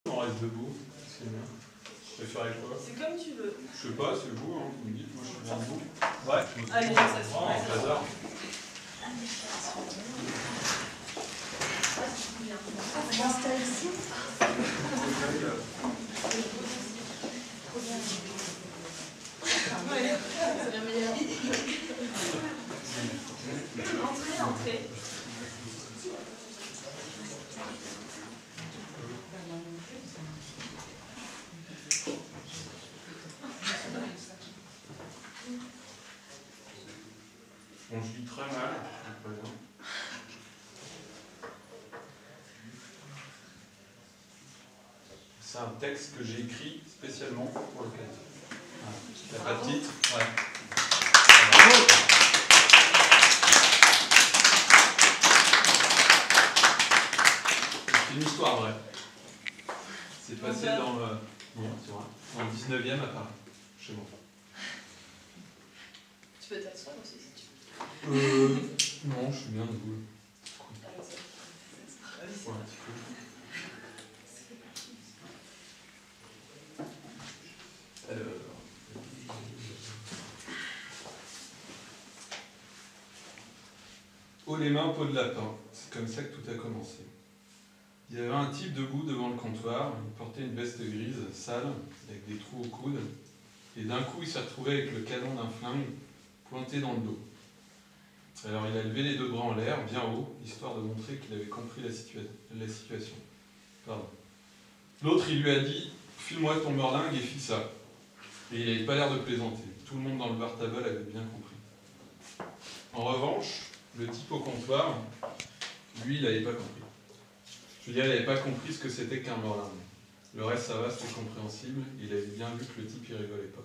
On reste debout, c'est bien. Tu préfères quoi? C'est comme tu veux. Je sais pas, c'est vous, hein, vous me dites, moi je suis bien debout. Ouais, je me allez, ça se fait. en hasard. On s'installe ici. Ouais, c'est la meilleure. Entrez, entrez. Bon, je lis très mal, je suis présent. C'est un texte que j'ai écrit spécialement pour l'occasion. T'as pas de titre? Ouais. Bravo. C'est une histoire vraie. C'est passé dans le 19e à Paris, chez moi. Tu peux t'asseoir aussi si tu veux. Non, je suis bien debout. Ouais, Ouais, un petit peu. Alors. Haut les mains, peau de lapin. C'est comme ça que tout a commencé. Il y avait un type debout devant le comptoir. Il portait une veste grise, sale, avec des trous au coude. Et d'un coup, il s'est retrouvé avec le canon d'un flingue pointé dans le dos. Alors, il a levé les deux bras en l'air, bien haut, histoire de montrer qu'il avait compris la situation. Pardon. L'autre, il lui a dit « File-moi ton merlingue et file ça ». Et il n'avait pas l'air de plaisanter. Tout le monde dans le bar tabac avait bien compris. En revanche, le type au comptoir, lui, il n'avait pas compris. Je veux dire, il n'avait pas compris ce que c'était qu'un merlingue. Le reste, ça va, c'était compréhensible. Il avait bien vu que le type, il rigolait pas.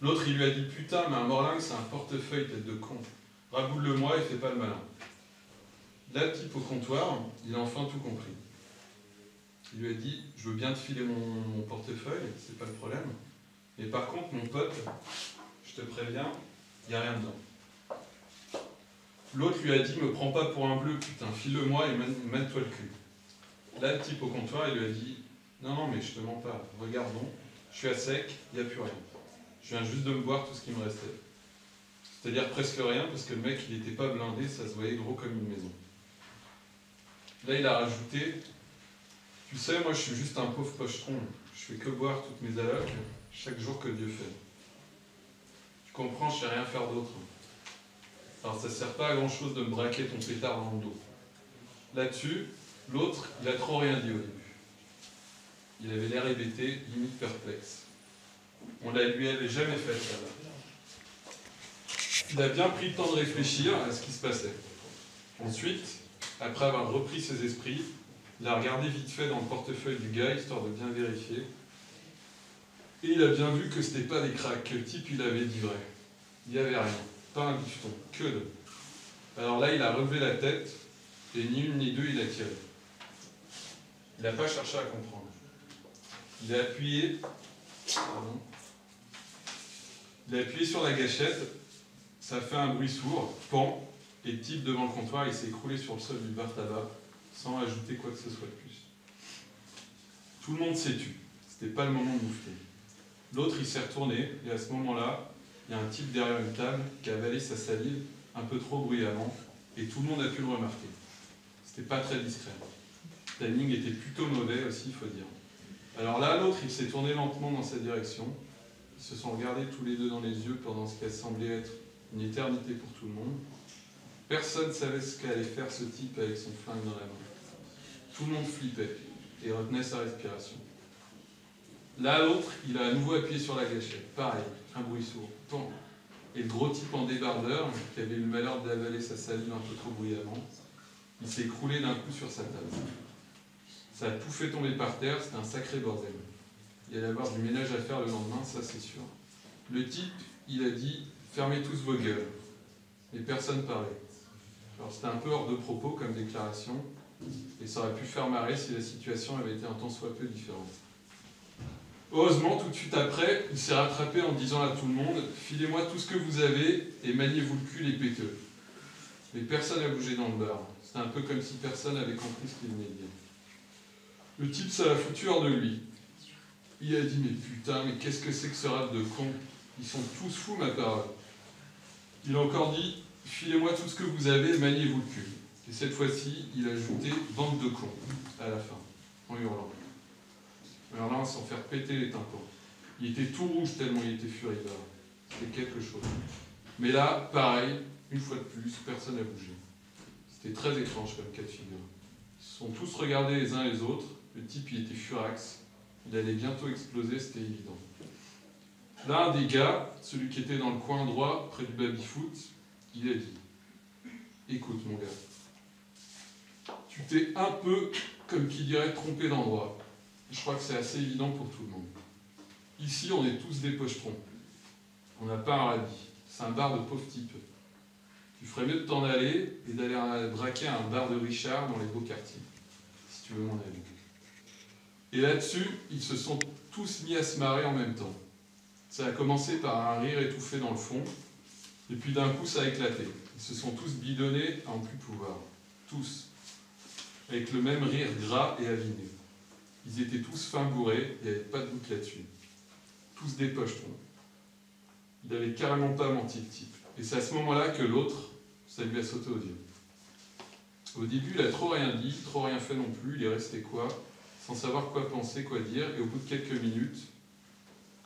L'autre, il lui a dit « Putain, mais un merlingue, c'est un portefeuille, tête de con. Raboule-le-moi et fais pas le malin. » Là, le type au comptoir, il a enfin tout compris. Il lui a dit « Je veux bien te filer mon portefeuille, c'est pas le problème. Mais par contre, mon pote, je te préviens, il n'y a rien dedans. » L'autre lui a dit « Me prends pas pour un bleu, putain, file-le-moi et mène-toi le cul. » Là, le type au comptoir, il lui a dit « Non, non, mais je te mens pas, regardons, je suis à sec, il n'y a plus rien. Je viens juste de me boire tout ce qui me restait. » C'est-à-dire presque rien, parce que le mec, il n'était pas blindé, ça se voyait gros comme une maison. Là, il a rajouté « Tu sais, moi, je suis juste un pauvre pochetron. Je fais que boire toutes mes allocs, chaque jour que Dieu fait. Tu comprends, je sais rien faire d'autre. Alors, ça ne sert pas à grand-chose de me braquer ton pétard dans le dos. » Là-dessus, l'autre, il a trop rien dit au début. Il avait l'air hébété, limite perplexe. On ne lui avait jamais fait ça là. Il a bien pris le temps de réfléchir à ce qui se passait. Ensuite, après avoir repris ses esprits, il a regardé vite fait dans le portefeuille du gars, histoire de bien vérifier. Et il a bien vu que c'était pas des cracks, que le type il avait dit vrai. Il n'y avait rien, pas un bifton, que de. Alors là, il a relevé la tête, et ni une ni deux, il a tiré. Il n'a pas cherché à comprendre. Il a appuyé... Pardon. Il a appuyé sur la gâchette, ça fait un bruit sourd, pan, et le type devant le comptoir, il s'est écroulé sur le sol du bar tabac, sans ajouter quoi que ce soit de plus. Tout le monde s'est tu. C'était pas le moment de moufter. L'autre, il s'est retourné, et à ce moment-là, il y a un type derrière une table qui a avalé sa salive un peu trop bruyamment, et tout le monde a pu le remarquer. C'était pas très discret. Le timing était plutôt mauvais aussi, il faut dire. Alors là, l'autre, il s'est tourné lentement dans sa direction. Ils se sont regardés tous les deux dans les yeux pendant ce qui semblait être une éternité pour tout le monde. Personne ne savait ce qu'allait faire ce type avec son flingue dans la main. Tout le monde flippait et retenait sa respiration. Là, l'autre, il a à nouveau appuyé sur la gâchette. Pareil, un bruit sourd. Pan. Et le gros type en débardeur, qui avait eu le malheur d'avaler sa salive un peu trop bruyamment, il s'est écroulé d'un coup sur sa table. Ça a tout fait tomber par terre, c'était un sacré bordel. Il allait y avoir du ménage à faire le lendemain, ça c'est sûr. Le type, il a dit « Fermez tous vos gueules ». Et personne parlait. Alors c'était un peu hors de propos comme déclaration, et ça aurait pu faire marrer si la situation avait été un tant soit peu différente. Heureusement, tout de suite après, il s'est rattrapé en disant à tout le monde « Filez-moi tout ce que vous avez et maniez-vous le cul les péteux ». Mais personne n'a bougé dans le bar. C'était un peu comme si personne n'avait compris ce qu'il venait de dire. Le type, ça l'a foutu hors de lui. Il a dit, mais putain, mais qu'est-ce que c'est que ce rap de con? Ils sont tous fous, ma parole. Il a encore dit, filez-moi tout ce que vous avez, maniez-vous le cul. Et cette fois-ci, il a ajouté, bande de cons, à la fin, en hurlant. Alors là, sans faire péter les tympans. Il était tout rouge tellement il était furibard. C'était quelque chose. Mais là, pareil, une fois de plus, personne n'a bougé. C'était très étrange comme cas de figure. Ils se sont tous regardés les uns les autres. Le type, il était furax. Il allait bientôt exploser, c'était évident. Là, un des gars, celui qui était dans le coin droit, près du baby-foot, il a dit « Écoute, mon gars, tu t'es un peu, comme qui dirait, trompé d'endroit. Je crois que c'est assez évident pour tout le monde. Ici, on est tous des pochetrons. On n'a pas un radis. C'est un bar de pauvres types. Tu ferais mieux de t'en aller et d'aller braquer un bar de Richard dans les beaux quartiers, si tu veux mon avis. » Et là-dessus, ils se sont tous mis à se marrer en même temps. Ça a commencé par un rire étouffé dans le fond, et puis d'un coup, ça a éclaté. Ils se sont tous bidonnés à en plus pouvoir. Tous. Avec le même rire gras et aviné. Ils étaient tous fins bourrés, il n'y avait pas de doute là-dessus. Tous des pochetrons. Il n'avait carrément pas menti, le type. Et c'est à ce moment-là que l'autre, ça lui a sauté aux yeux. Au début, il a trop rien dit, trop rien fait non plus, il est resté quoi, sans savoir quoi penser, quoi dire, et au bout de quelques minutes,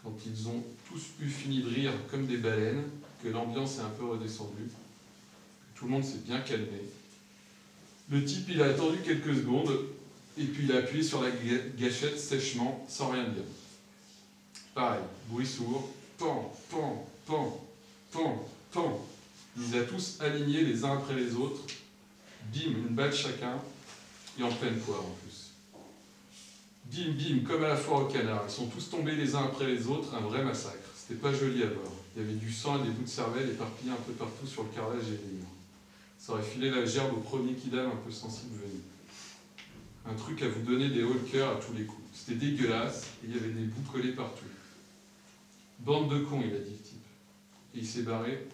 quand ils ont tous eu fini de rire comme des baleines, que l'ambiance est un peu redescendue, que tout le monde s'est bien calmé, le type, il a attendu quelques secondes, et puis il a appuyé sur la gâchette sèchement, sans rien dire. Pareil, bruit sourd, pan, pan, pan, pan, pan. Il les a tous alignés les uns après les autres, bim, une balle chacun, et en pleine poire en plus. Bim, bim, comme à la foire au canard. Ils sont tous tombés les uns après les autres, un vrai massacre. C'était pas joli à voir. Il y avait du sang et des bouts de cervelle éparpillés un peu partout sur le carrelage et les murs. Ça aurait filé la gerbe au premier kidam un peu sensible venu. Un truc à vous donner des hauts le cœur à tous les coups. C'était dégueulasse et il y avait des bouts collés partout. Bande de cons, il a dit le type. Et il s'est barré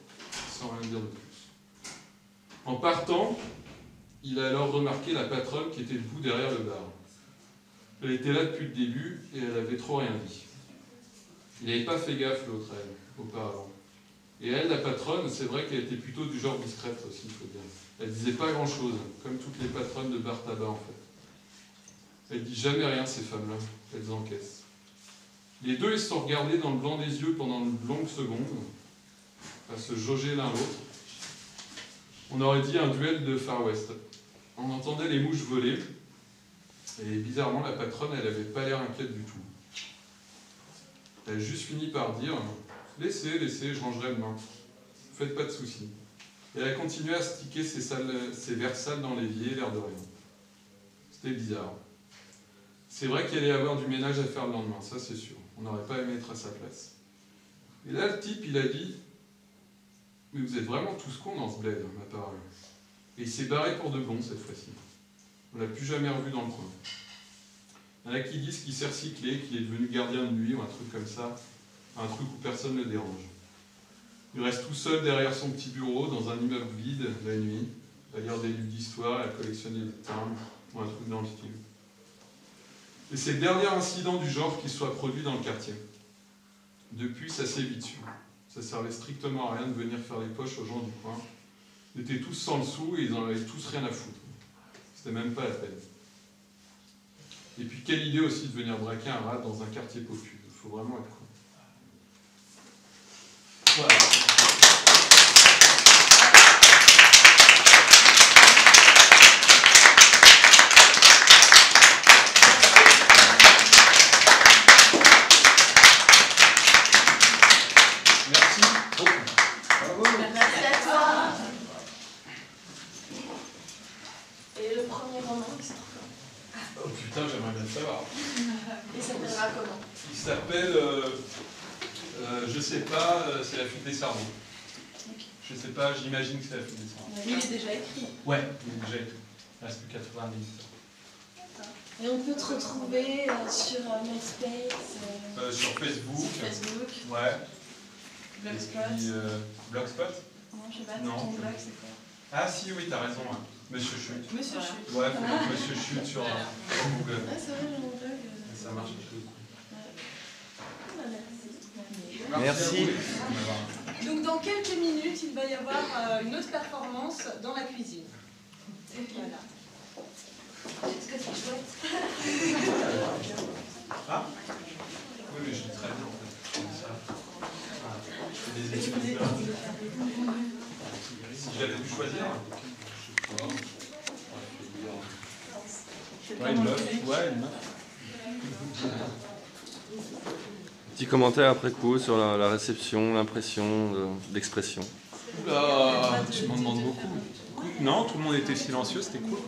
sans rien dire de plus. En partant, il a alors remarqué la patronne qui était debout derrière le bar. Elle était là depuis le début et elle avait trop rien dit. Il n'avait pas fait gaffe l'autre, elle, auparavant. Et elle, la patronne, c'est vrai qu'elle était plutôt du genre discrète aussi, il faut dire. Elle disait pas grand-chose, comme toutes les patronnes de bar tabac en fait. Elle dit jamais rien, ces femmes-là, elles encaissent. Les deux, ils se sont regardés dans le blanc des yeux pendant une longue seconde, à se jauger l'un l'autre. On aurait dit un duel de Far West. On entendait les mouches voler, et bizarrement, la patronne, elle n'avait pas l'air inquiète du tout. Elle a juste fini par dire « Laissez, laissez, je rangerai demain. Faites pas de soucis. » Et elle a continué à sticker ses verres sales dans l'évier, l'air de rien. C'était bizarre. C'est vrai qu'il allait y avoir du ménage à faire le lendemain, ça c'est sûr. On n'aurait pas aimé être à sa place. Et là, le type, il a dit « Mais vous êtes vraiment tous cons dans ce bled, ma parole. » Et il s'est barré pour de bon cette fois-ci. On ne l'a plus jamais revu dans le coin. Il y en a qui disent qu'il s'est recyclé, qu'il est devenu gardien de nuit ou un truc comme ça, un truc où personne ne le dérange. Il reste tout seul derrière son petit bureau, dans un immeuble vide, la nuit, à lire des livres d'histoire et à collectionner des timbres, ou un truc dans le style. Et c'est le dernier incident du genre qui soit produit dans le quartier. Depuis, ça s'est vite su. Ça servait strictement à rien de venir faire les poches aux gens du coin. Ils étaient tous sans le sou et ils en avaient tous rien à foutre. C'était même pas la peine. Et puis quelle idée aussi de venir braquer un rat dans un quartier populaire. Il faut vraiment être con. Voilà. Merci beaucoup. Bravo. Merci à toi. Et le premier roman, il sort quand? Oh putain, j'aimerais bien le savoir. Il s'appellera comment? Il s'appelle, je sais pas, c'est la fuite des cerveaux. Okay. Je sais pas, j'imagine que c'est la fuite des cerveaux. Il est déjà écrit. Ouais, il est déjà écrit. Il reste plus 80 minutes. Et on peut te retrouver sur MySpace, Sur Facebook. Sur Facebook, Ouais. Blogspot. Et puis, Blogspot. non, je sais pas, Non. ton blog c'est quoi? Ah si, oui, t'as raison. Ouais. Monsieur Chute. Monsieur Chute. Ouais, faut mettre Monsieur Chute sur Google. Ah, c'est vrai, j'ai mon blog. Ça marche tout. Merci. Donc dans quelques minutes, il va y avoir une autre performance dans la cuisine. Voilà. Est-ce que c'est chouette? Ah oui, mais je suis très bien en fait. Comme ça. Je fais des études. Si j'avais pu choisir. Ouais, une meuf. Ouais, une meuf. Petit commentaire après coup sur la réception, l'impression d'expression. Oula, tu m'en demandes beaucoup. Non, tout le monde était silencieux, c'était cool.